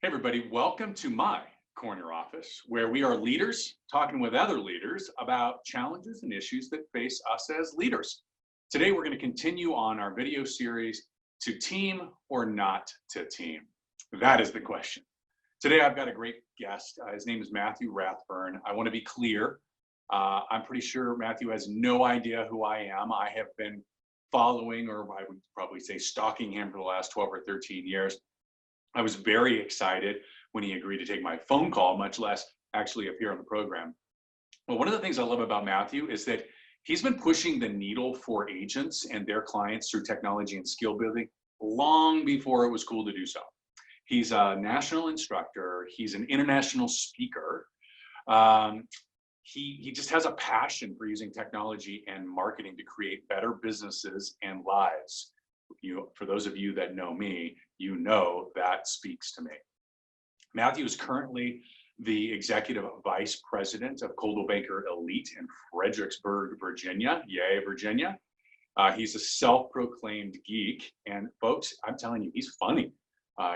Hey everybody, welcome to my corner office, where we are leaders talking with other leaders about challenges and issues that face us as leaders. Today we're going to continue on our video series, To Team or Not to Team? That is the question. Today I've got a great guest. His name is Matthew Rathbun. I want to be clear. I'm pretty sure Matthew has no idea who I am. I have been following, or I would probably say stalking him for the last 12 or 13 years. I was very excited when he agreed to take my phone call, much less actually appear on the program. Well, one of the things I love about Matthew is that he's been pushing the needle for agents and their clients through technology and skill building long before it was cool to do so. He's a national instructor. He's an international speaker. He just has a passion for using technology and marketing to create better businesses and lives. For those of you that know me, you know that speaks to me. Matthew is currently the executive vice president of Coldwell Banker Elite in Fredericksburg, Virginia. Yay, Virginia. He's a self-proclaimed geek. And folks, I'm telling you, he's funny.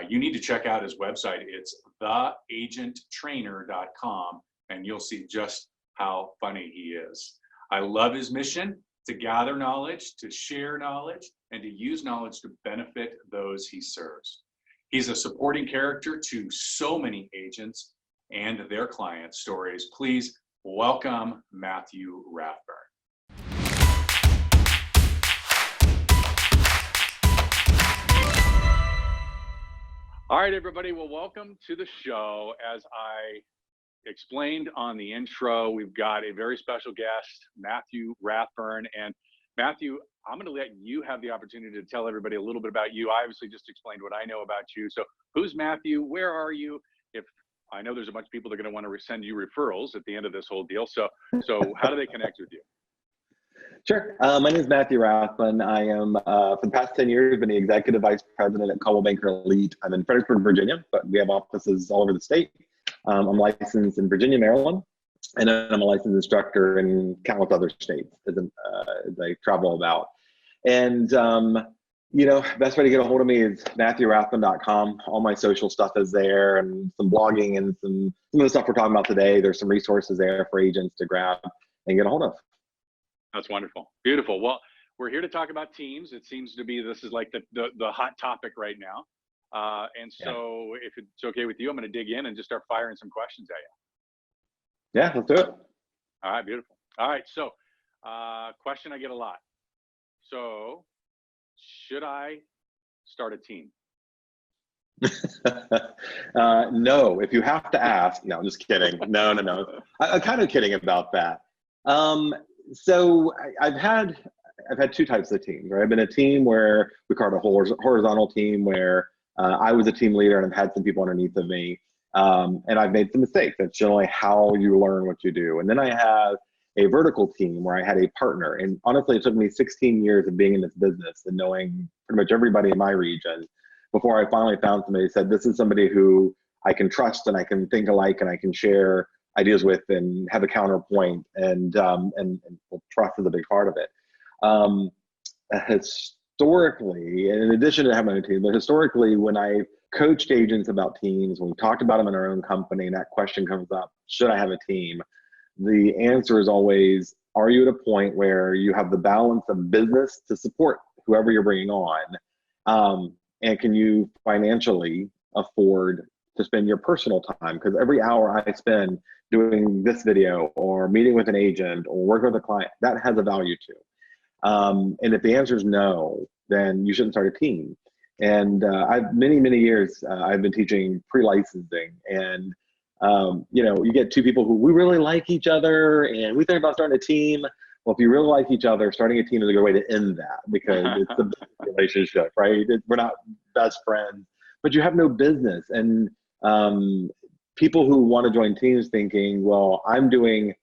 You need to check out his website. It's theagenttrainer.com, and you'll see just how funny he is. I love his mission to gather knowledge, to share knowledge, and to use knowledge to benefit those he serves. He's a supporting character to so many agents and their client stories. Please welcome Matthew Rathbun. All right, everybody. Well, welcome to the show. As I explained on the intro, we've got a very special guest, Matthew Rathbun. And Matthew, I'm going to let you have the opportunity to tell everybody a little bit about you. I obviously just explained what I know about you. So who's Matthew? Where are you? If I know there's a bunch of people that are going to want to send you referrals at the end of this whole deal. So how do they connect with you? Sure. My name is Matthew Rathbun. I am, for the past 10 years, been the executive vice president at Coldwell Banker Elite. I'm in Fredericksburg, Virginia, but we have offices all over the state. I'm licensed in Virginia, Maryland, and then I'm a licensed instructor in countless other states as I travel about. And, best way to get a hold of me is MatthewRathbun.com. All my social stuff is there, and some blogging and some of the stuff we're talking about today. There's some resources there for agents to grab and get a hold of. That's wonderful. Beautiful. Well, we're here to talk about teams. It seems to be this is like the hot topic right now. So if it's okay with you, I'm going to dig in and just start firing some questions at you. Yeah, let's do it. All right, beautiful. All right, so question I get a lot. So should I start a team? No, if you have to ask. No, I'm just kidding. No. I'm kind of kidding about that. So I've had two types of teams, right? I've been a team where we call it a horizontal team where I was a team leader and I've had some people underneath of me. And I've made some mistakes. That's generally how you learn what you do. And then I have a vertical team where I had a partner. And honestly, it took me 16 years of being in this business and knowing pretty much everybody in my region before I finally found somebody who said, this is somebody who I can trust and I can think alike and I can share ideas with and have a counterpoint, and trust is a big part of it. Historically, in addition to having a team, but historically, when I coached agents about teams, when we talked about them in our own company, and that question comes up, should I have a team? The answer is always, are you at a point where you have the balance of business to support whoever you're bringing on? And can you financially afford to spend your personal time? Because every hour I spend doing this video or meeting with an agent or working with a client, that has a value too. And if the answer is no, then you shouldn't start a team. And I've many years, I've been teaching pre-licensing, and you get two people who we really like each other and we think about starting a team. Well, if you really like each other, starting a team is a good way to end that, because it's a relationship, right? We're not best friends, but you have no business. And people who want to join teams thinking, well, I'm doing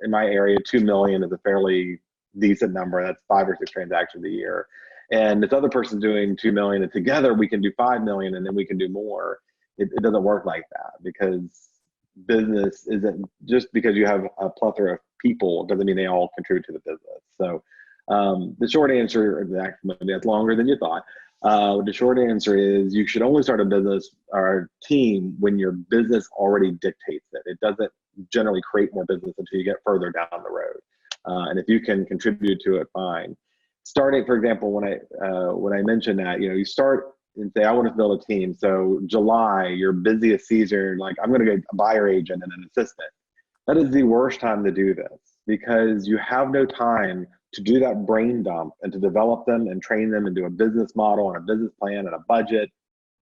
in my area 2 million is a fairly decent number. That's 5 or 6 transactions a year. And this other person's doing 2 million, and together we can do 5 million, and then we can do more. It doesn't work like that, because business isn't just because you have a plethora of people doesn't mean they all contribute to the business. So the short answer, maybe that's longer than you thought. The short answer is you should only start a business or a team when your business already dictates it. It doesn't generally create more business until you get further down the road. And if you can contribute to it, fine. Starting, for example, when I mentioned that, you start and say, I want to build a team. So July, your busiest season, like I'm going to get a buyer agent and an assistant. That is the worst time to do this because you have no time to do that brain dump and to develop them and train them and do a business model and a business plan and a budget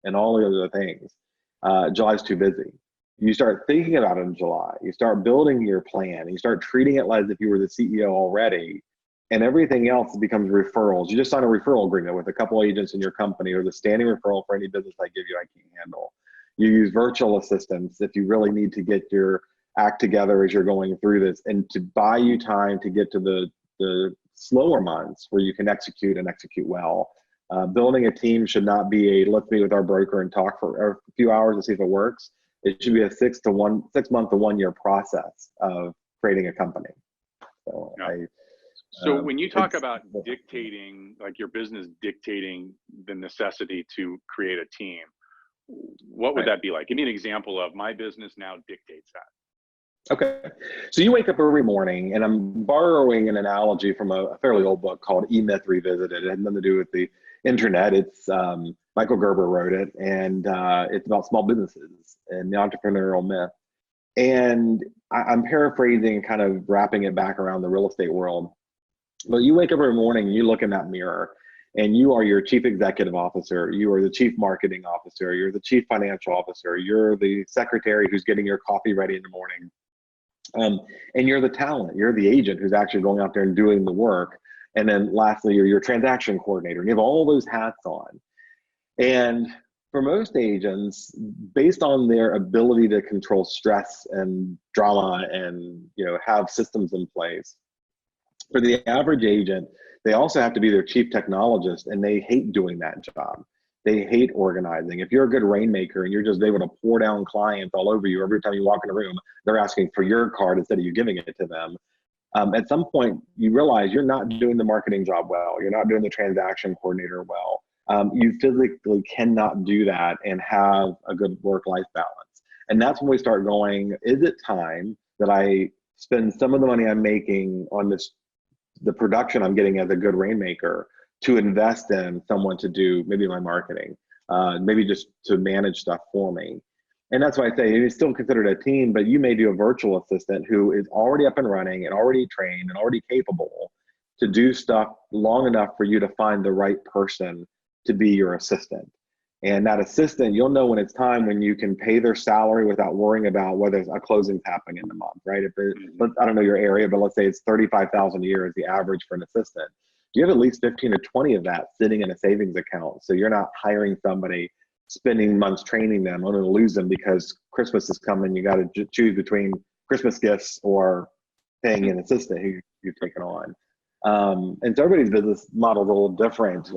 and all the other things. July's too busy. You start thinking about it in July. You start building your plan. You start treating it as if you were the CEO already, and everything else becomes referrals. You just sign a referral agreement with a couple agents in your company, or the standing referral for any business I give you I can't handle. You use virtual assistants if you really need to get your act together as you're going through this, and to buy you time to get to the slower months where you can execute and execute well. Building a team should not be a let's meet with our broker and talk for a few hours to see if it works. It should be a 6 month to 1 year process of creating a company. So, yeah. So when you talk about dictating, like your business dictating the necessity to create a team, what would that be like? Give me an example of my business now dictates that. Okay. So you wake up every morning, and I'm borrowing an analogy from a fairly old book called E-Myth Revisited. It had nothing to do with the internet. It's Michael Gerber wrote it, and it's about small businesses and the entrepreneurial myth. And I'm paraphrasing and kind of wrapping it back around the real estate world. But you wake up every morning and you look in that mirror, and you are your chief executive officer, you are the chief marketing officer, you're the chief financial officer, you're the secretary who's getting your coffee ready in the morning. And you're the talent, you're the agent who's actually going out there and doing the work. And then lastly, you're your transaction coordinator, and you have all those hats on. And for most agents, based on their ability to control stress and drama and have systems in place, for the average agent, they also have to be their chief technologist, and they hate doing that job. They hate organizing. If you're a good rainmaker and you're just able to pour down clients all over you every time you walk in a room, they're asking for your card instead of you giving it to them. At some point, you realize you're not doing the marketing job well. You're not doing the transaction coordinator well. You physically cannot do that and have a good work-life balance. And that's when we start going, is it time that I spend some of the money I'm making on the production I'm getting as a good rainmaker to invest in someone to do maybe my marketing, maybe just to manage stuff for me. And that's why I say it's still considered a team, but you may do a virtual assistant who is already up and running and already trained and already capable to do stuff long enough for you to find the right person to be your assistant. And that assistant, you'll know when it's time when you can pay their salary without worrying about whether a closing's happening in the month, right? If I don't know your area, but let's say it's $35,000 a year is the average for an assistant. You have at least 15 to 20 of that sitting in a savings account. So you're not hiring somebody, spending months training them, only to lose them because Christmas is coming. You got to choose between Christmas gifts or paying an assistant who you've taken on. And so everybody's business model is a little different.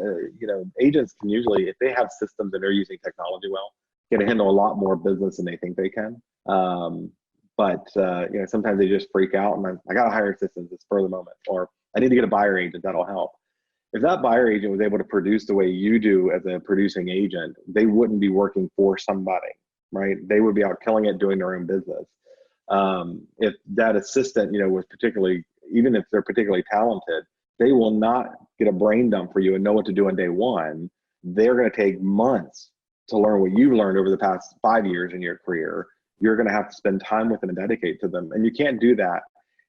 Agents can usually, if they have systems and they're using technology well, get to handle a lot more business than they think they can. But sometimes they just freak out and I got to hire assistants. It's for the moment, or I need to get a buyer agent. That'll help. If that buyer agent was able to produce the way you do as a producing agent, they wouldn't be working for somebody, right? They would be out killing it, doing their own business. If that assistant, was particularly, even if they're particularly talented, they will not get a brain dump for you and know what to do on day one. They're going to take months to learn what you've learned over the past 5 years in your career. You're going to have to spend time with them and dedicate to them. And you can't do that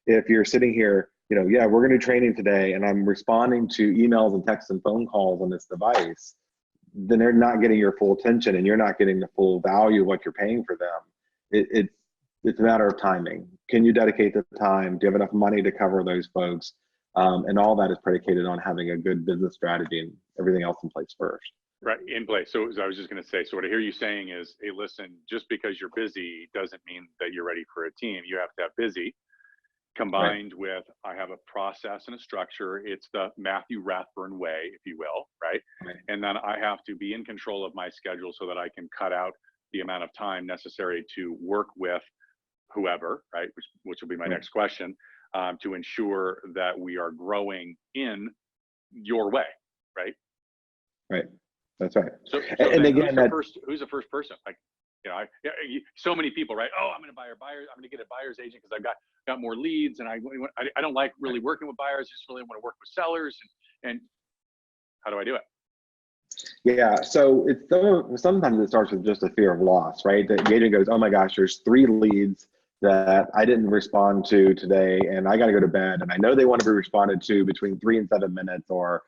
if you're sitting here, we're going to do training today and I'm responding to emails and texts and phone calls on this device. Then they're not getting your full attention and you're not getting the full value of what you're paying for them. It's a matter of timing. Can you dedicate the time? Do you have enough money to cover those folks? And all that is predicated on having a good business strategy and everything else in place first. Right, in place. So I was just going to say, so what I hear you saying is, hey, listen, just because you're busy doesn't mean that you're ready for a team. You have to have busy combined with, I have a process and a structure. It's the Matthew Rathbun way, if you will, right? And then I have to be in control of my schedule so that I can cut out the amount of time necessary to work with whoever, right? Which will be my next question, to ensure that we are growing in your way, right? Right. That's right. So And then again, who's the first person? Like, so many people, right? Oh, I'm going to get a buyer's agent because I've got more leads, and I don't like really working with buyers. I just really want to work with sellers. And how do I do it? yeah, so sometimes it starts with just a fear of loss, right? The agent goes, oh my gosh, there's 3 leads that I didn't respond to today, and I got to go to bed, and I know they want to be responded to between 3 and 7 minutes, or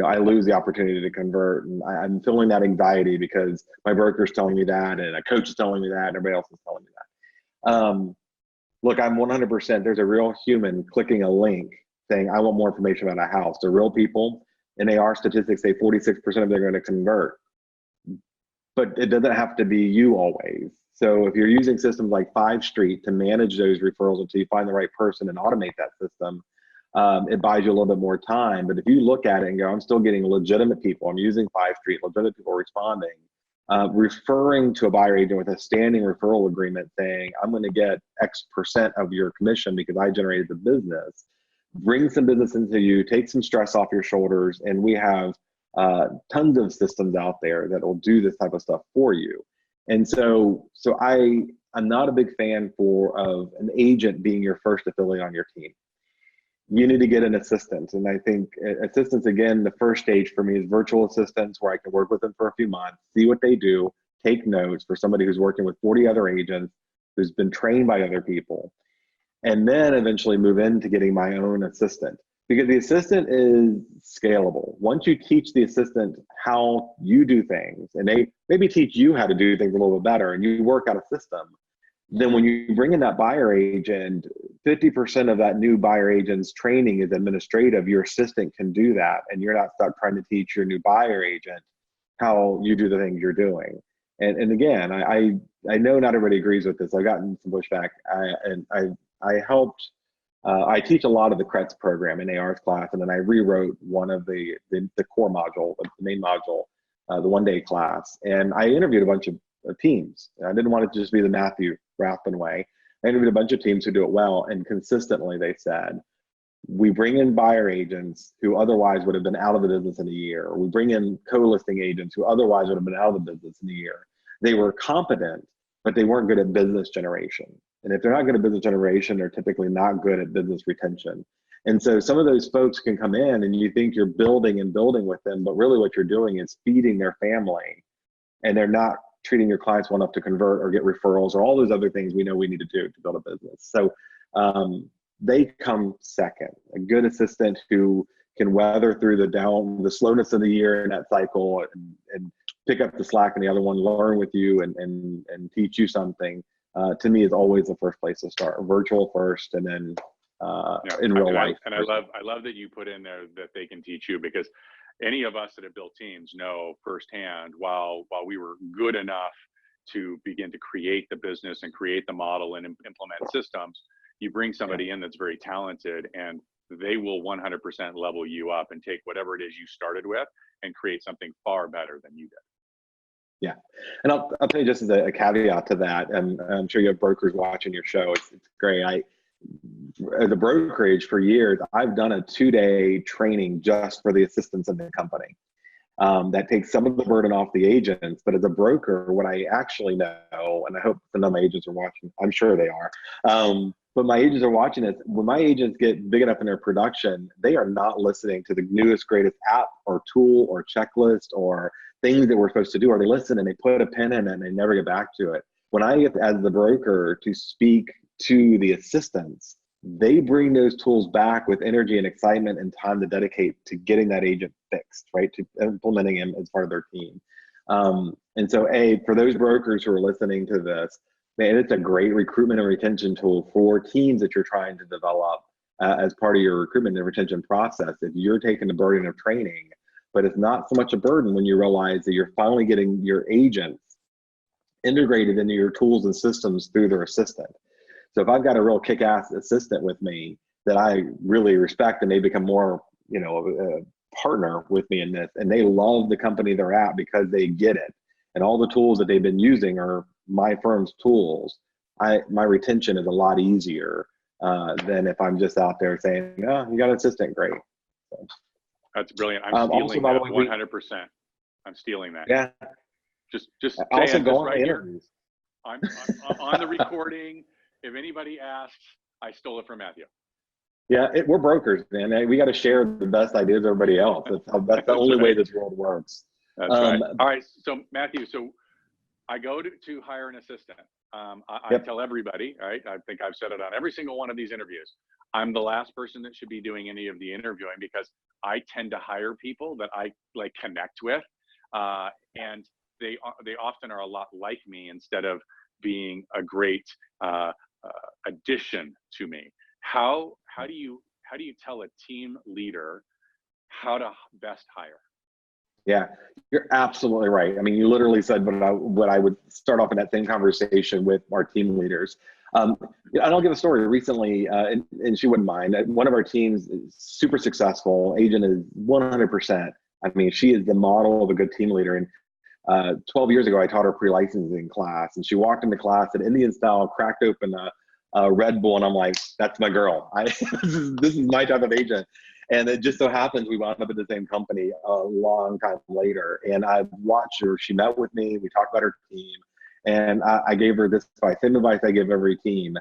I lose the opportunity to convert, and I'm feeling that anxiety because my broker's telling me that, and a coach is telling me that, and everybody else is telling me that. Look, I'm 100%. There's a real human clicking a link saying, I want more information about a house. They're real people. NAR statistics say 46% of them are going to convert, but it doesn't have to be you always. So if you're using systems like 5 Street to manage those referrals until you find the right person and automate that system, it buys you a little bit more time. But if you look at it and go, I'm still getting legitimate people, I'm using 5 Street, legitimate people responding, referring to a buyer agent with a standing referral agreement saying, I'm going to get X% of your commission because I generated the business, bring some business into you, take some stress off your shoulders, and we have tons of systems out there that will do this type of stuff for you. And so I'm not a big fan of an agent being your first affiliate on your team. You need to get an assistant. And I think assistants, again, the first stage for me is virtual assistants where I can work with them for a few months, see what they do, take notes for somebody who's working with 40 other agents, who's been trained by other people, and then eventually move into getting my own assistant. Because the assistant is scalable. Once you teach the assistant how you do things, and they maybe teach you how to do things a little bit better, and you work out a system, then when you bring in that buyer agent, 50% of that new buyer agent's training is administrative. Your assistant can do that, and you're not stuck trying to teach your new buyer agent how you do the things you're doing. And again, I know not everybody agrees with this. I've gotten some pushback. I teach a lot of the CRETS program in AR's class, and then I rewrote one of the core module, the main module, the one-day class. And I interviewed a bunch of teams. I didn't want it to just be the Matthew Rathbun way. I interviewed a bunch of teams who do it well, and consistently they said, we bring in buyer agents who otherwise would have been out of the business in a year, or we bring in co-listing agents who otherwise would have been out of the business in a year. They were competent, but they weren't good at business generation. And if they're not good at business generation, they're typically not good at business retention. And so some of those folks can come in and you think you're building and building with them, but really what you're doing is feeding their family, and they're not treating your clients well enough to convert or get referrals or all those other things we know we need to do to build a business. So they come second. A good assistant who can weather through the slowness of the year in that cycle and pick up the slack in the other one, learn with you and teach you something, to me is always the first place to start. Virtual first, and then in real life. And I love that you put in there that they can teach you, because any of us that have built teams know firsthand, while we were good enough to begin to create the business and create the model and implement systems, you bring somebody in that's very talented, and they will 100% level you up and take whatever it is you started with and create something far better than you did. Yeah, and I'll tell you just as a caveat to that, and I'm sure you have brokers watching your show. It's great. As a brokerage for years, I've done a 2-day training just for the assistants in the company. That takes some of the burden off the agents. But as a broker, what I actually know, and I hope some of my agents are watching, I'm sure they are, but my agents are watching this. When my agents get big enough in their production, they are not listening to the newest, greatest app or tool or checklist or things that we're supposed to do, or they listen and they put a pin in it and they never get back to it. When I get as the broker to speak to the assistants, they bring those tools back with energy and excitement and time to dedicate to getting that agent fixed, right? To implementing him as part of their team. And so for those brokers who are listening to this, man, it's a great recruitment and retention tool for teams that you're trying to develop as part of your recruitment and retention process. If you're taking the burden of training, but it's not so much a burden when you realize that you're finally getting your agents integrated into your tools and systems through their assistant. So if I've got a real kick-ass assistant with me that I really respect, and they become more, a partner with me in this, and they love the company they're at because they get it, and all the tools that they've been using are my firm's tools, my retention is a lot easier than if I'm just out there saying, oh, you got an assistant, great. So, that's brilliant. I'm feeling that 100%. I'm stealing that. Yeah. Just I also saying go this on right here. interviews. I'm on the recording. If anybody asks, I stole it from Matthew. Yeah, we're brokers, man. We got to share the best ideas with everybody else. That's the only way this world works. That's right. All right. So Matthew, so I go to hire an assistant. I tell everybody, right? I think I've said it on every single one of these interviews. I'm the last person that should be doing any of the interviewing because I tend to hire people that I like connect with, and they often are a lot like me instead of being a great addition to me. How do you tell a team leader how to best hire? Yeah, you're absolutely right. I mean, you literally said what I would start off in that same conversation with our team leaders. And I'll give a story recently, and she wouldn't mind. One of our teams is super successful. Agent is 100%. I mean, she is the model of a good team leader. And 12 years ago, I taught her pre-licensing class, and she walked into class at Indian style, cracked open a Red Bull, and I'm like, that's my girl. This is my type of agent. And it just so happens we wound up at the same company a long time later. And I watched her. She met with me. We talked about her team. And I gave her this advice, same advice I give every team.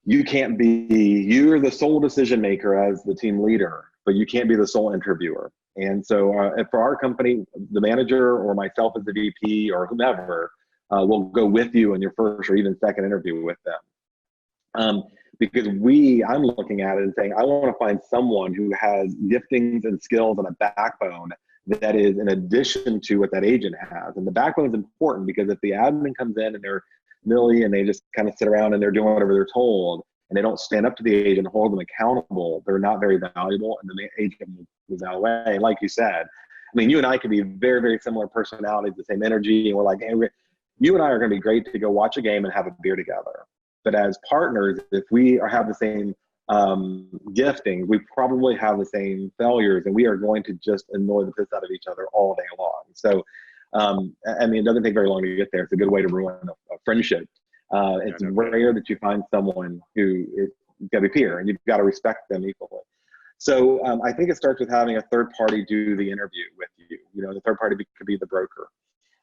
You're the sole decision maker as the team leader, but you can't be the sole interviewer. And so for our company, the manager or myself as the VP or whomever will go with you in your first or even second interview with them. Because I'm looking at it and saying, I want to find someone who has giftings and skills and a backbone that is in addition to what that agent has. And the backbone is important because if the admin comes in and they're nilly and they just kind of sit around and they're doing whatever they're told and they don't stand up to the agent and hold them accountable, they're not very valuable and the agent moves out of the way. Like you said, I mean, you and I could be very, very similar personalities, the same energy, and we're like, hey, you and I are going to be great to go watch a game and have a beer together. But as partners, if we have the same gifting, we probably have the same failures, and we are going to just annoy the piss out of each other all day long. So, I mean, it doesn't take very long to get there. It's a good way to ruin a friendship. It's rare that you find someone who is got to be peer, and you've got to respect them equally. So I think it starts with having a third party do the interview with you. You know, the third party could be the broker.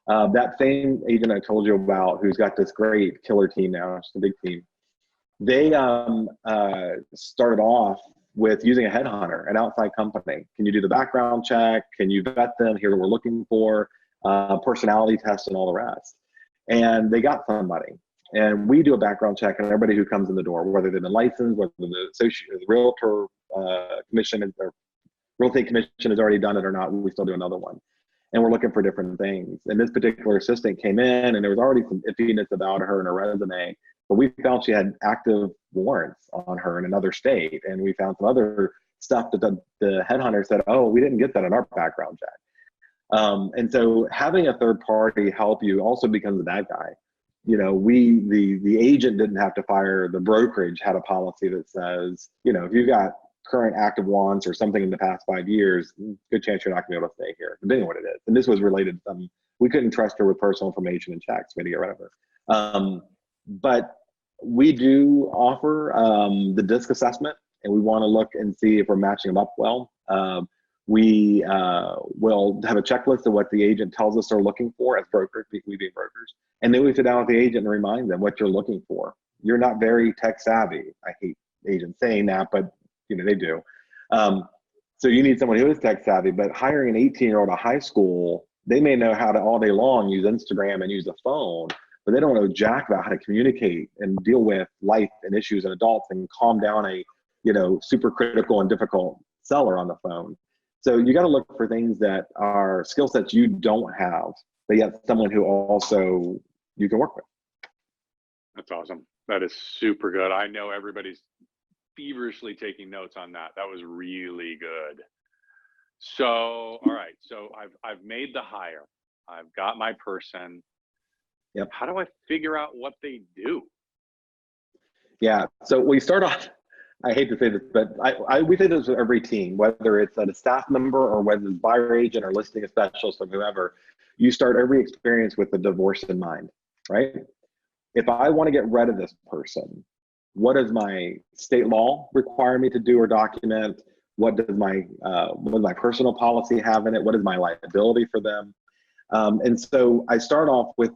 That same agent I told you about, who's got this great killer team now, it's a big team. They started off with using a headhunter, an outside company. Can you do the background check? Can you vet them? Here's what we're looking for, personality tests and all the rest. And they got somebody. And we do a background check on everybody who comes in the door, whether they've been licensed, whether the realtor commission or real estate commission has already done it or not. We still do another one. And we're looking for different things. And this particular assistant came in and there was already some iffiness about her and her resume, but we found she had active warrants on her in another state. And we found some other stuff that the headhunter said, oh, we didn't get that in our background check. And so having a third party help you also becomes a bad guy. You know, the agent didn't have to fire. The brokerage had a policy that says, you know, if you've got current active wants or something in the past 5 years, good chance you're not gonna be able to stay here, depending on what it is. And this was related to some, we couldn't trust her with personal information and checks, we had to get rid of her. But we do offer the DISC assessment, and we wanna look and see if we're matching them up well. We will have a checklist of what the agent tells us they're looking for as brokers, we being brokers. And then we sit down with the agent and remind them what you're looking for. You're not very tech savvy. I hate agents saying that, but you know, they do. So you need someone who is tech savvy, but hiring an 18-year-old at high school, they may know how to all day long use Instagram and use the phone, but they don't know jack about how to communicate and deal with life and issues and adults and calm down a, you know, super critical and difficult seller on the phone. So you got to look for things that are skill sets you don't have, but yet someone who also you can work with. That's awesome. That is super good. I know everybody's feverishly taking notes on that. That was really good. So, all right. So I've made the hire. I've got my person. Yep. How do I figure out what they do? Yeah. So we start off, I hate to say this, but we say this with every team, whether it's a staff member or whether it's buyer agent or listing a specialist or whoever, you start every experience with the divorce in mind, right? If I want to get rid of this person, what does my state law require me to do or document? What does my personal policy have in it? What is my liability for them? And so I start off with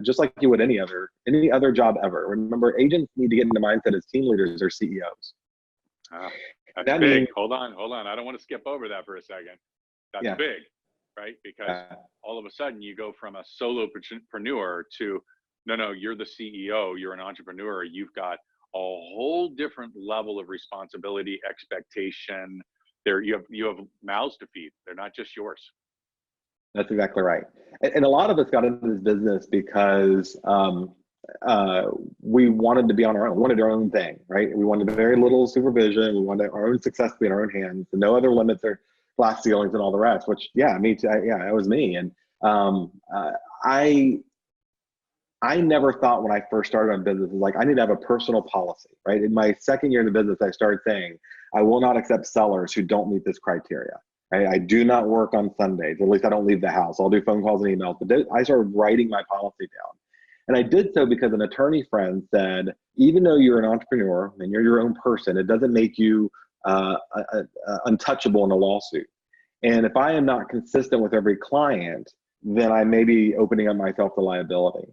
just like you would any other job ever. Remember, agents need to get into the mindset as team leaders or CEOs. That's that big. means, Hold on. I don't want to skip over that for a second. That's yeah, big, right? Because all of a sudden you go from a solopreneur to, no, you're the CEO, you're an entrepreneur, you've got a whole different level of responsibility, expectation. There, you have mouths to feed. They're not just yours. that's exactly right. And a lot of us got into this business because we wanted to be on our own, wanted our own thing, right? We wanted very little supervision. We wanted our own success to be in our own hands, and no other limits or glass ceilings and all the rest, which, yeah, me too. Yeah, that was me. And I never thought when I first started on business, like, I need to have a personal policy, right? In my second year in the business, I started saying, I will not accept sellers who don't meet this criteria. Right? I do not work on Sundays. At least I don't leave the house. I'll do phone calls and emails. But I started writing my policy down. And I did so because an attorney friend said, even though you're an entrepreneur and you're your own person, it doesn't make you untouchable in a lawsuit. And if I am not consistent with every client, then I may be opening up myself to liability.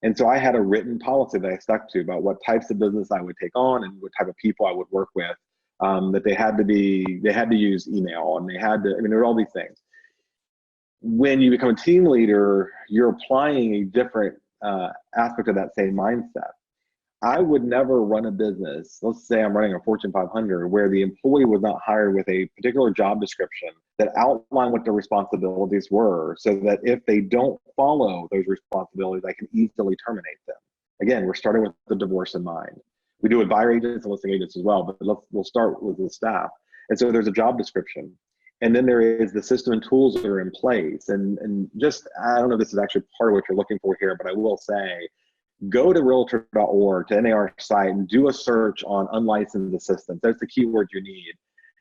And so I had a written policy that I stuck to about what types of business I would take on and what type of people I would work with. That they had to use email, and there were all these things. When you become a team leader, you're applying a different aspect of that same mindset. I would never run a business, let's say I'm running a Fortune 500, where the employee was not hired with a particular job description that outlined what their responsibilities were, so that if they don't follow those responsibilities, I can easily terminate them. Again, we're starting with the divorce in mind. We do it buyer agents and listing agents as well, but we'll start with the staff. And so there's a job description. And then there is the system and tools that are in place. And just, I don't know if this is actually part of what you're looking for here, but I will say, go to realtor.org, to NAR site, and do a search on unlicensed assistants. That's the keyword you need.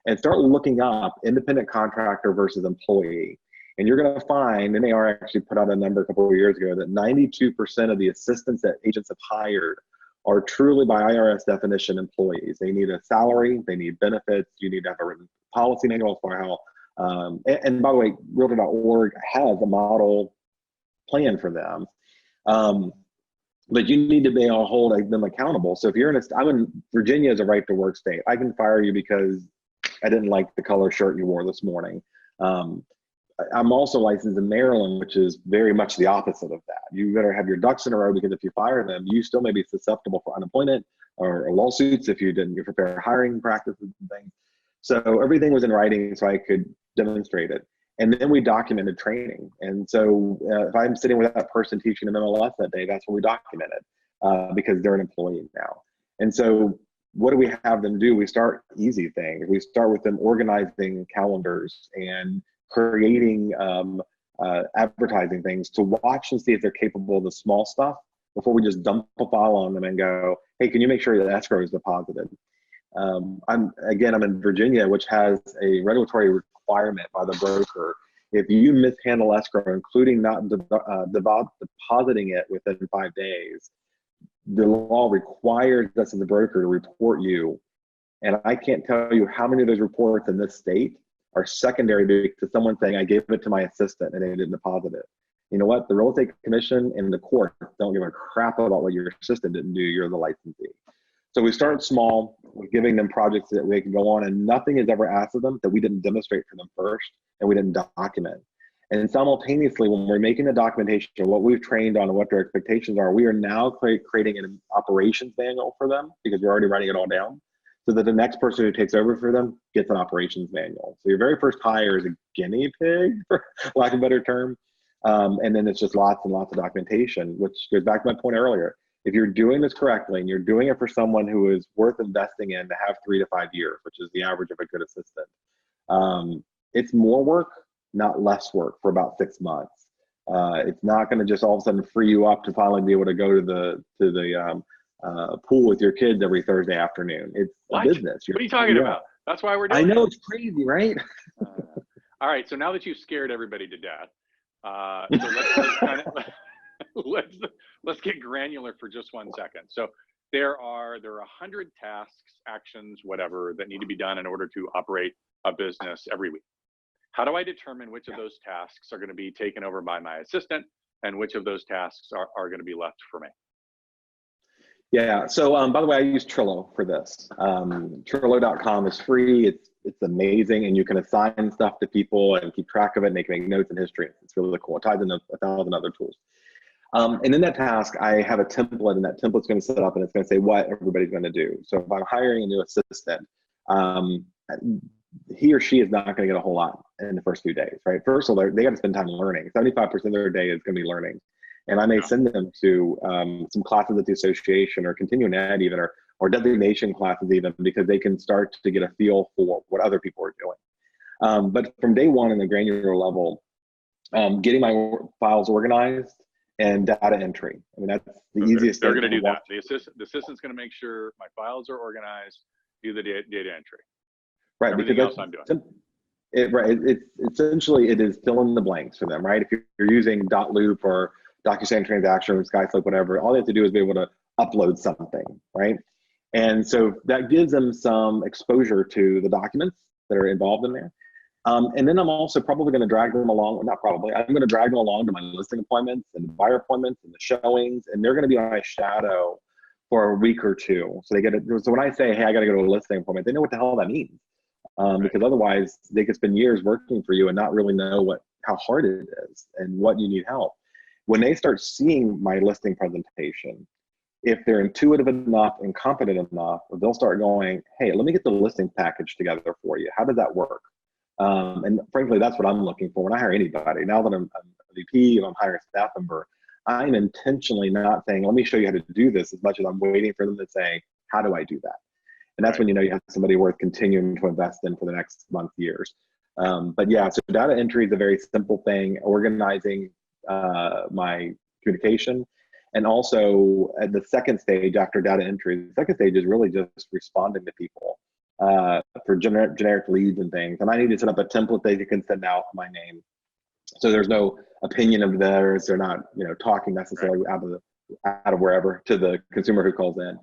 And start looking up independent contractor versus employee. And you're going to find, NAR actually put out a number a couple of years ago, that 92% of the assistants that agents have hired are truly, by IRS definition, employees. They need a salary, they need benefits, you need to have a written policy manual for how, and by the way, realtor.org has a model plan for them. But you need to be able to hold them accountable. So if you're I'm in Virginia is a right to work state. I can fire you because I didn't like the color shirt you wore this morning. I'm also licensed in Maryland, which is very much the opposite of that. You better have your ducks in a row, because if you fire them, you still may be susceptible for unemployment or lawsuits if you didn't get fair hiring practices and things. So everything was in writing so I could demonstrate it. And then we documented training. And so if I'm sitting with that person teaching them MLS that day, that's what we documented because they're an employee now. And so what do we have them do? We start easy things. We start with them organizing calendars and creating advertising things to watch and see if they're capable of the small stuff before we just dump a file on them and go, hey, can you make sure that escrow is deposited? I'm in Virginia, which has a regulatory requirement by the broker. If you mishandle escrow, including not depositing it within 5 days, the law requires us as a broker to report you. And I can't tell you how many of those reports in this state are secondary to someone saying, I gave it to my assistant and they didn't deposit it. You know what? The real estate commission and the court don't give a crap about what your assistant didn't do. You're the licensee. So we started small, we're giving them projects that they can go on, and nothing is ever asked of them that we didn't demonstrate for them first and we didn't document. And simultaneously, when we're making the documentation of what we've trained on and what their expectations are, we are now creating an operations manual for them, because we're already writing it all down, so that the next person who takes over for them gets an operations manual. So your very first hire is a guinea pig, for lack of a better term. And then it's just lots and lots of documentation, which goes back to my point earlier. If you're doing this correctly and you're doing it for someone who is worth investing in to have 3 to 5 years, which is the average of a good assistant, it's more work, not less work, for about 6 months. It's not going to just all of a sudden free you up to finally be able to go to the pool with your kids every Thursday afternoon. It's a business. What are you talking about? That's why we're doing it. I know, it's crazy, right? All right, so now that you've scared everybody to death, so let's get granular for just 1 second. So there are 100 tasks, actions, whatever, that need to be done in order to operate a business every week. how do I determine which of those tasks are going to be taken over by my assistant and which of those tasks are going to be left for me? Yeah, so by the way, I use Trello for this. Trello.com is free. It's amazing, and you can assign stuff to people and keep track of it, and they can make notes and history. It's really cool. It ties into 1,000 other tools. And in that task, I have a template, and that template's going to set up, and it's going to say what everybody's going to do. So if I'm hiring a new assistant, he or she is not going to get a whole lot in the first few days, right? First of all, they got to spend time learning. 75% of their day is going to be learning. And I may send them to some classes at the association or continuing ed even, or designation classes even, because they can start to get a feel for what other people are doing. But from day one in the granular level, getting my files organized and data entry. I mean, that's the easiest thing. They're going to do that. The assistant's going to make sure my files are organized, do the data entry. Right. Everything else I'm doing. It's essentially, it is fill in the blanks for them, right? If you're using .loop or DocuSign transaction or SkySlope, whatever, all they have to do is be able to upload something, right? And so that gives them some exposure to the documents that are involved in there. And then I'm also probably going to drag them along, well, not probably, I'm going to drag them along to my listing appointments and buyer appointments and the showings, and they're going to be my shadow for a week or two. So they get it. So when I say, hey, I got to go to a listing appointment, they know what the hell that means. Because otherwise they could spend years working for you and not really know how hard it is and what you need help. When they start seeing my listing presentation, if they're intuitive enough and confident enough, they'll start going, hey, let me get the listing package together for you. How does that work? And frankly, that's what I'm looking for when I hire anybody. Now that I'm a VP and I'm hiring a staff member, I'm intentionally not saying, let me show you how to do this, as much as I'm waiting for them to say, how do I do that? And that's when you know you have somebody worth continuing to invest in for the next month, years. But yeah, so data entry is a very simple thing, organizing my communication. And also at the second stage after data entry, the second stage is really just responding to people for generic leads and things. And I need to set up a template that you can send out my name. So there's no opinion of theirs. They're not, talking necessarily out of wherever to the consumer who calls in.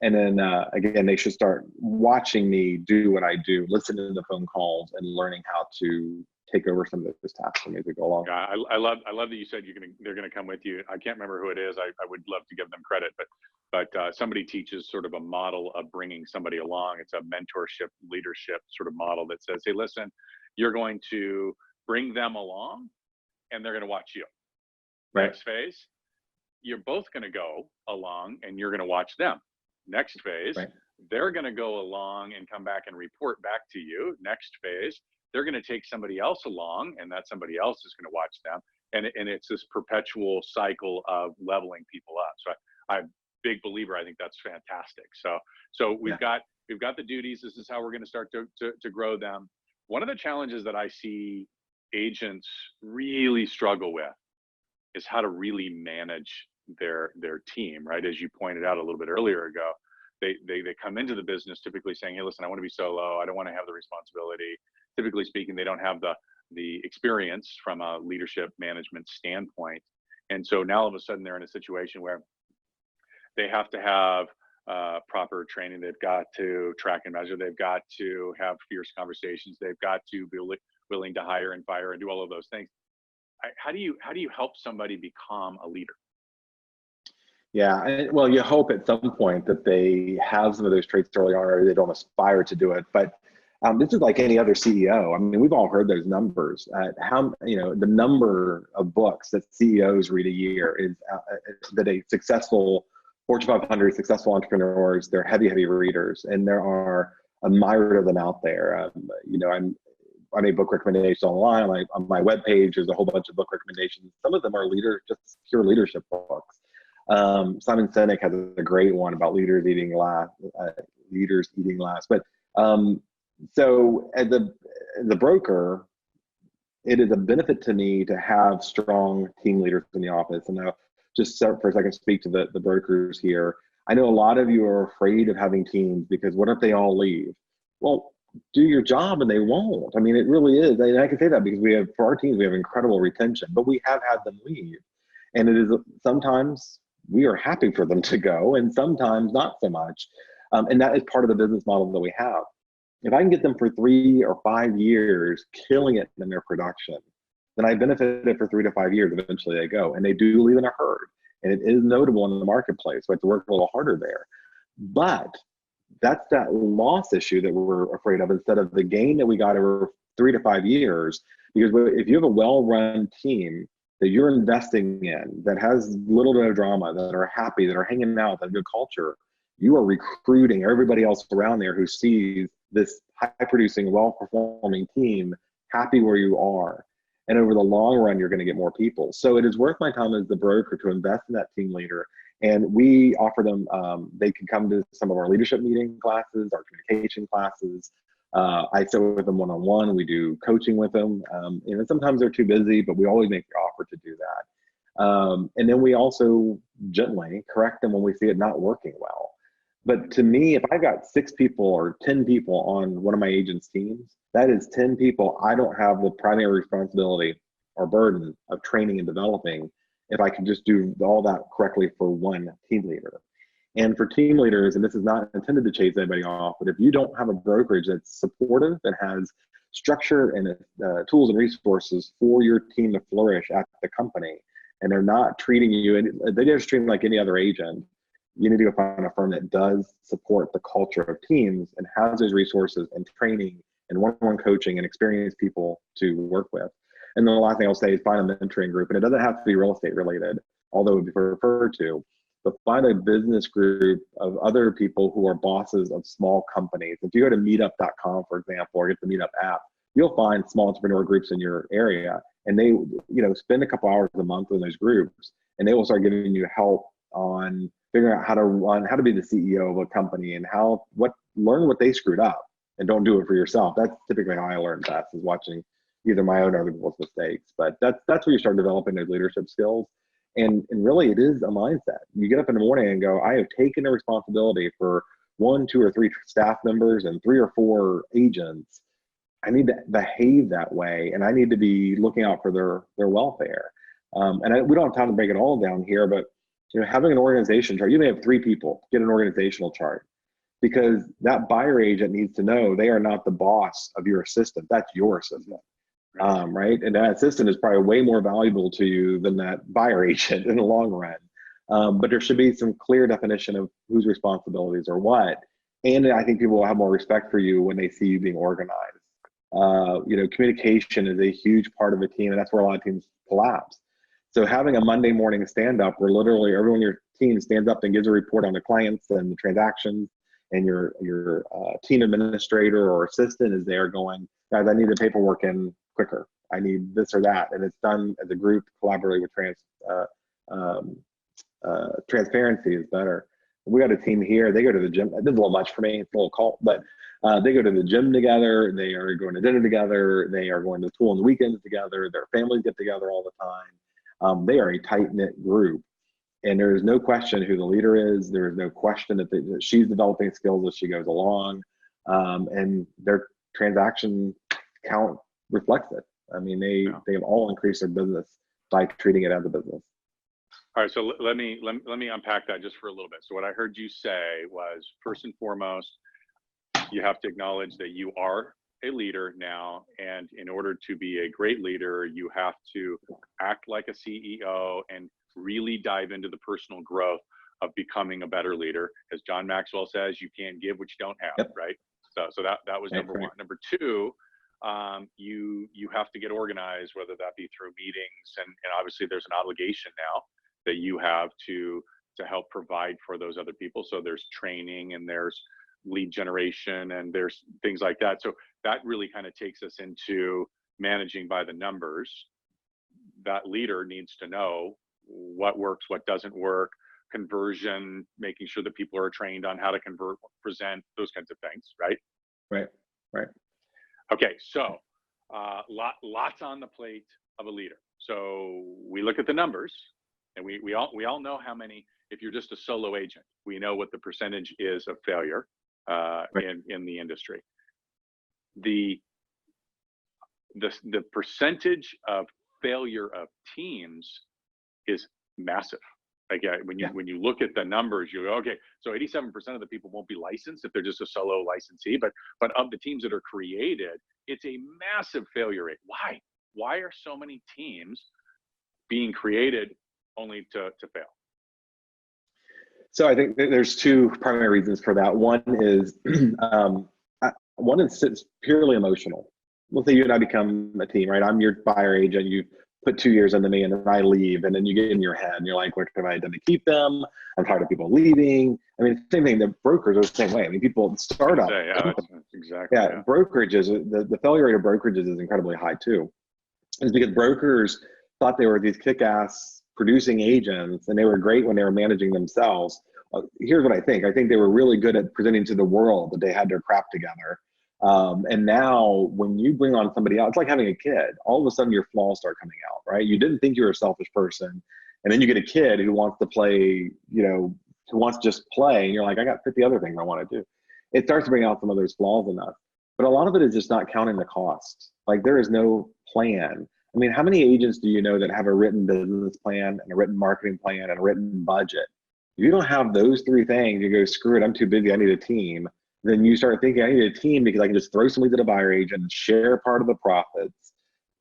And then again, they should start watching me do what I do, listening to the phone calls and learning how to take over some of those tasks for me as we go along. Yeah, I love that you said they're gonna come with you. I can't remember who it is. I would love to give them credit, but somebody teaches sort of a model of bringing somebody along. It's a mentorship, leadership sort of model that says, hey, listen, you're going to bring them along and they're gonna watch you. Right. Next phase, you're both gonna go along and you're gonna watch them. Next phase, right. They're going to go along and come back and report back to you. Next phase, they're going to take somebody else along, and that somebody else is going to watch them. And it's this perpetual cycle of leveling people up. So I'm a big believer. I think that's fantastic. So we've got the duties. This is how we're going to start to grow them. One of the challenges that I see agents really struggle with is how to really manage their team, right? As you pointed out a little bit earlier ago, they come into the business typically saying, hey, listen, I want to be solo. I don't want to have the responsibility. Typically speaking, they don't have the experience from a leadership management standpoint. And so now all of a sudden they're in a situation where they have to have proper training. They've got to track and measure. They've got to have fierce conversations. They've got to be willing to hire and fire and do all of those things. How do you help somebody become a leader? Yeah, well, you hope at some point that they have some of those traits early on, or they don't aspire to do it. But this is like any other CEO. I mean, we've all heard those numbers. The number of books that CEOs read a year is that a successful Fortune 500 successful entrepreneurs, they're heavy readers, and there are a myriad of them out there. I make book recommendations online. On my webpage, there's a whole bunch of book recommendations. Some of them are just pure leadership books. Simon Sinek has a great one about leaders eating last. But so as the broker, it is a benefit to me to have strong team leaders in the office. And now, just for a second, speak to the brokers here. I know a lot of you are afraid of having teams because what if they all leave? Well, do your job and they won't. I mean, it really is. And I can say that because for our teams, we have incredible retention, but we have had them leave. And it is sometimes we are happy for them to go and sometimes not so much. And that is part of the business model that we have. if I can get them for 3 or 5 years, killing it in their production, then I benefited for 3 to 5 years. Eventually they go, and they do leave in a herd. And it is notable in the marketplace. So I have to work a little harder there. But that's that loss issue that we're afraid of instead of the gain that we got over 3 to 5 years. Because if you have a well-run team that you're investing in, that has little to no drama, that are happy, that are hanging out, that have good culture, you are recruiting everybody else around there who sees this high-producing, well-performing team happy where you are. And over the long run, you're going to get more people. So it is worth my time as the broker to invest in that team leader. And we offer them, they can come to some of our leadership meeting classes, our communication classes. I sit with them one-on-one. We do coaching with them. Sometimes they're too busy, but we always make the offer to do that. And then we also gently correct them when we see it not working well. But to me, if I got 6 people or 10 people on one of my agents' teams, that is 10 people I don't have the primary responsibility or burden of training and developing if I can just do all that correctly for one team leader. And for team leaders, and this is not intended to chase anybody off, but if you don't have a brokerage that's supportive, that has structure and tools and resources for your team to flourish at the company, and they're not treating you, they just treat them like any other agent, you need to go find a firm that does support the culture of teams and has those resources and training and one-on-one coaching and experienced people to work with. And then the last thing I'll say is find a mentoring group. And it doesn't have to be real estate related, although it would be preferred to, but find a business group of other people who are bosses of small companies. If you go to meetup.com, for example, or get the Meetup app, you'll find small entrepreneur groups in your area. And they, spend a couple hours a month in those groups, and they will start giving you help on figuring out how to be the CEO of a company and learn what they screwed up and don't do it for yourself. That's typically how I learn best, is watching either my own or other people's mistakes. But that's where you start developing those leadership skills. And really it is a mindset. You get up in the morning and go, I have taken the responsibility for 1, 2, or 3 staff members and 3 or 4 agents. I need to behave that way, and I need to be looking out for their welfare. We don't have time to break it all down here, but having an organization chart, you may have 3 people, get an organizational chart, because that buyer agent needs to know they are not the boss of your assistant. That's your assistant, right? And that assistant is probably way more valuable to you than that buyer agent in the long run. But there should be some clear definition of whose responsibilities are what. And I think people will have more respect for you when they see you being organized. Communication is a huge part of a team, and that's where a lot of teams collapse. So having a Monday morning stand-up where literally everyone in your team stands up and gives a report on the clients and the transactions, and your team administrator or assistant is there going, guys, I need the paperwork in quicker. I need this or that. And it's done as a group, collaborating with transparency is better. We got a team here. They go to the gym. This is a little much for me. It's a little cult, but they go to the gym together. They are going to dinner together. They are going to school on the weekends together. Their families get together all the time. They are a tight-knit group, and there is no question who the leader is. There is no question that she's developing skills as she goes along, and their transaction count reflects it. I mean, they have all increased their business by treating it as a business. All right, so let me unpack that just for a little bit. So what I heard you say was, first and foremost, you have to acknowledge that you are a leader now, and in order to be a great leader, you have to act like a CEO and really dive into the personal growth of becoming a better leader. As John Maxwell says, you can't give what you don't have. Yep. Right? So that was number one. Number two, you have to get organized, whether that be through meetings, and obviously there's an obligation now that you have to help provide for those other people. So there's training, and there's lead generation, and there's things like that. So that really kind of takes us into managing by the numbers. That leader needs to know what works, what doesn't work, conversion, making sure that people are trained on how to convert, present, those kinds of things, right? Right. Okay, so lots on the plate of a leader. So we look at the numbers, and we all know how many. If you're just a solo agent, we know what the percentage is of failure in the industry. The percentage of failure of teams is massive. Like, yeah, when you look at the numbers, you go, okay, so 87% of the people won't be licensed if they're just a solo licensee, but of the teams that are created, it's a massive failure rate. Why? Why are so many teams being created only to fail? So I think that there's two primary reasons for that. One is it's purely emotional. Let's say you and I become a team, right? I'm your buyer agent. You put 2 years into me, and then I leave, and then you get in your head, and you're like, "What have I done to keep them? I'm tired of people leaving." I mean, same thing. The brokers are the same way. I mean, people start up. Yeah, that's exactly. Yeah, brokerages. The failure rate of brokerages is incredibly high too. It's because brokers thought they were these kick-ass producing agents, and they were great when they were managing themselves. Here's what I think. I think they were really good at presenting to the world that they had their crap together. And now when you bring on somebody else, it's like having a kid. All of a sudden your flaws start coming out, right? You didn't think you were a selfish person. And then you get a kid who wants to play, who wants to just play. And you're like, I got 50 other things I want to do. It starts to bring out some of those flaws in us. But a lot of it is just not counting the cost. Like, there is no plan. I mean, how many agents do you know that have a written business plan and a written marketing plan and a written budget? If you don't have those three things, you go, screw it, I'm too busy, I need a team. Then you start thinking, I need a team because I can just throw somebody to the buyer agent and share part of the profits.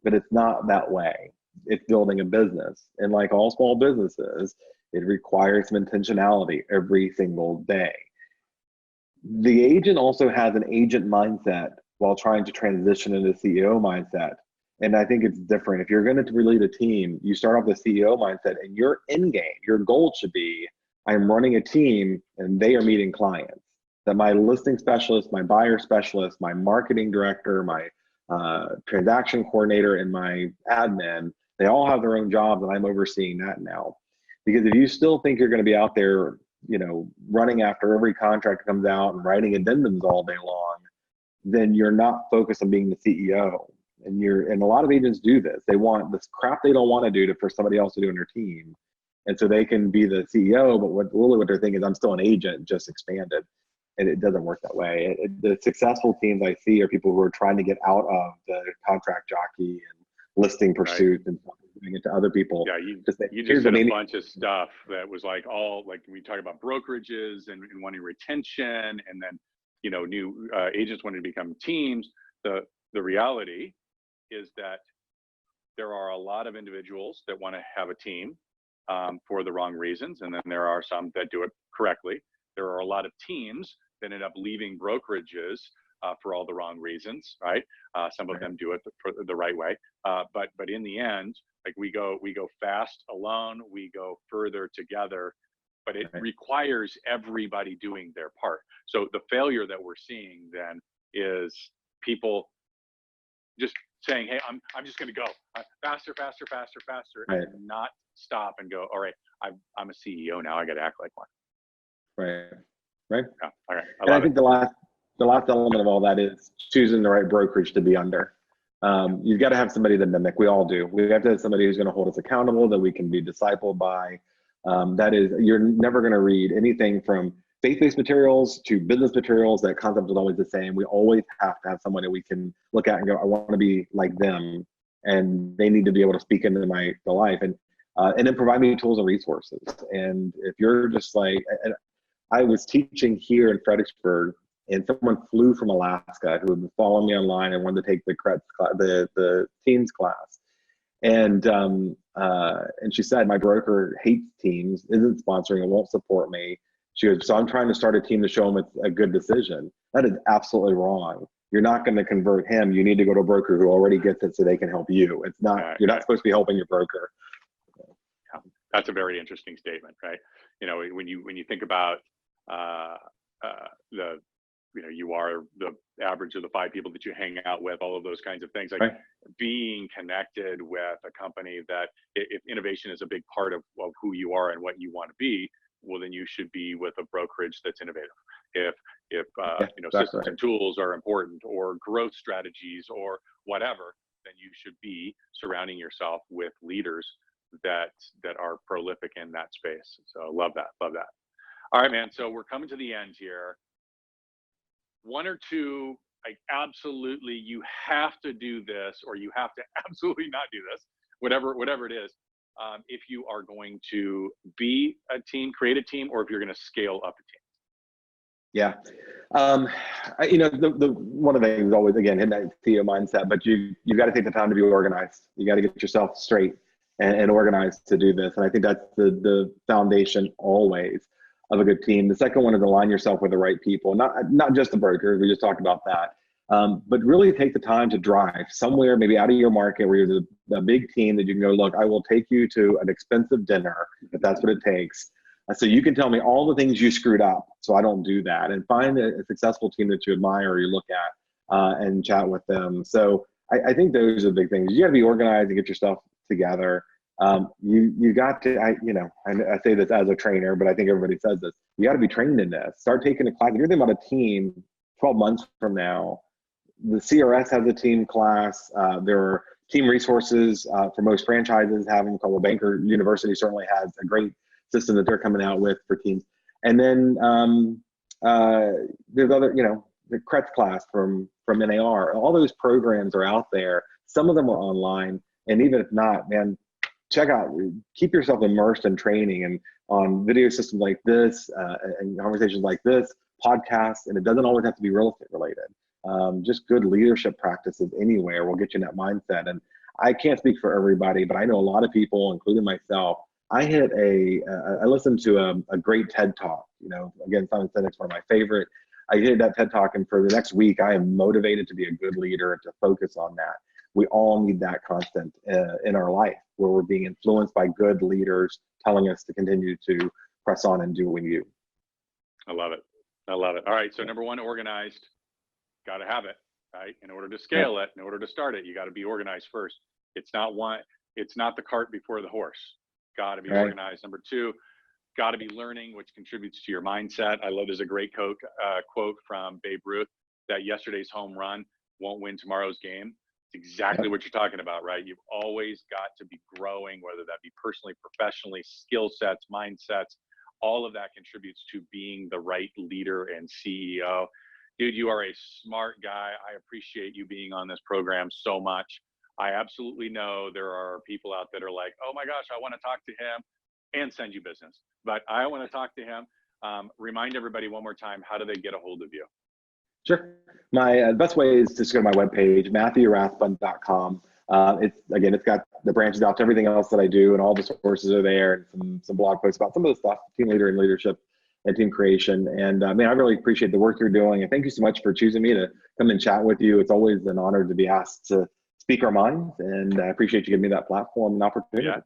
But it's not that way. It's building a business. And like all small businesses, it requires some intentionality every single day. The agent also has an agent mindset while trying to transition into CEO mindset. And I think it's different. If you're going to lead a team, you start off the CEO mindset, and your end game, your goal should be, I'm running a team and they are meeting clients. That my listing specialist, my buyer specialist, my marketing director, my transaction coordinator, and my admin, they all have their own jobs, and I'm overseeing that now. Because if you still think you're going to be out there, running after every contract that comes out and writing addendums all day long, then you're not focused on being the CEO. And a lot of agents do this. They want this crap they don't want to do for somebody else to do in their team. And so they can be the CEO, but what they're thinking is, I'm still an agent, just expanded. And it doesn't work that way. The successful teams I see are people who are trying to get out of the contract jockey and listing pursuit and doing it to other people. Yeah, you just did a bunch of stuff that was like we talk about brokerages and wanting retention, and then new agents wanting to become teams. The reality is that there are a lot of individuals that want to have a team for the wrong reasons, and then there are some that do it correctly. There are a lot of teams that end up leaving brokerages for all the wrong reasons, right? Some of them do it for the right way, but in the end, like we go fast alone, we go further together, but it requires everybody doing their part. So the failure that we're seeing then is people just saying, "Hey, I'm just going to go faster, and not stop and go, all right, I'm a CEO now. I got to act like one." Right. Yeah, all right. I think the last element of all that is choosing the right brokerage to be under. You've got to have somebody to mimic. We all do. We have to have somebody who's going to hold us accountable, that we can be discipled by. That is, you're never going to read anything from faith-based materials to business materials. That concept is always the same. We always have to have someone that we can look at and go, I want to be like them, and they need to be able to speak into the life, and then provide me tools and resources. And if you're just like, I was teaching here in Fredericksburg, and someone flew from Alaska who had been following me online and wanted to take the teams class. And she said, my broker hates teams, isn't sponsoring, and won't support me. She goes, so I'm trying to start a team to show him it's a good decision. That is absolutely wrong. You're not going to convert him. You need to go to a broker who already gets it so they can help you. It's not, you're not supposed to be helping your broker. Yeah, that's a very interesting statement, right? When you think about you are the average of the 5 people that you hang out with, all of those kinds of things, like being connected with a company that, if innovation is a big part of who you are and what you want to be, well, then you should be with a brokerage that's innovative. If systems and tools are important, or growth strategies, or whatever, then you should be surrounding yourself with leaders that are prolific in that space. So love that. All right, man. So we're coming to the end here. 1 or 2, like, absolutely, you have to do this, or you have to absolutely not do this, whatever it is. if you are going to be a team, create a team, or if you're going to scale up a team? Yeah. The one of the things always, again, in that CEO mindset, but you've got to take the time to be organized. You got to get yourself straight and organized to do this. And I think that's the foundation always of a good team. The second one is align yourself with the right people, not just the brokers. We just talked about that. But really take the time to drive somewhere, maybe out of your market where you're the big team that you can go, look, I will take you to an expensive dinner if that's what it takes. So you can tell me all the things you screwed up so I don't do that, and find a successful team that you admire or you look at and chat with them. So I think those are the big things. You got to be organized and get your stuff together. You got to, I say this as a trainer, but I think everybody says this. You got to be trained in this. Start taking a class. If you're thinking about a team 12 months from now, the CRS has a team class. There are team resources for most franchises have them. Coldwell Banker University certainly has a great system that they're coming out with for teams. And then there's other, the Kretz class from NAR. All those programs are out there. Some of them are online. And even if not, man, check out, keep yourself immersed in training and on video systems like this and conversations like this, podcasts, and it doesn't always have to be real estate related. Just good leadership practices anywhere will get you in that mindset. And I can't speak for everybody, but I know a lot of people, including myself. I listened to a great TED Talk. Again, Simon Sinek's one of my favorite. I did that TED Talk, and for the next week, I am motivated to be a good leader and to focus on that. We all need that constant in our life, where we're being influenced by good leaders telling us to continue to press on and do what we do. I love it. I love it. All right. So number one, organized. Got to have it, right? In order to scale it, in order to start it, you got to be organized first. It's not the cart before the horse. Got to be organized. Number two, got to be learning, which contributes to your mindset. I love there's a great quote from Babe Ruth that yesterday's home run won't win tomorrow's game. It's exactly what you're talking about, right? You've always got to be growing, whether that be personally, professionally, skill sets, mindsets. All of that contributes to being the right leader and CEO. Dude, you are a smart guy. I appreciate you being on this program so much. I absolutely know there are people out that are like, oh my gosh, I want to talk to him and send you business, but I want to talk to him. Remind everybody one more time, how do they get a hold of you? Sure. My best way is just go to my webpage, MatthewRathbun.com. It's got the branches out to everything else that I do, and all the sources are there, and some blog posts about some of the stuff, team leader and leadership and team creation. And I really appreciate the work you're doing. And thank you so much for choosing me to come and chat with you. It's always an honor to be asked to speak our minds, and I appreciate you giving me that platform and opportunity. Yeah,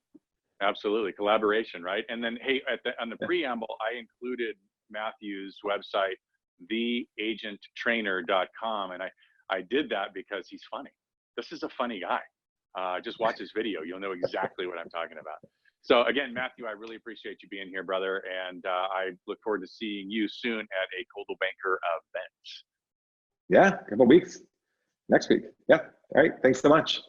absolutely. Collaboration, right? And then, hey, on the preamble, I included Matthew's website, theagenttrainer.com. And I did that because he's funny. This is a funny guy. Just watch his video. You'll know exactly what I'm talking about. So again, Matthew, I really appreciate you being here, brother. And I look forward to seeing you soon at a Coldwell Banker event. Yeah, a couple of weeks. Next week. Yeah. All right. Thanks so much.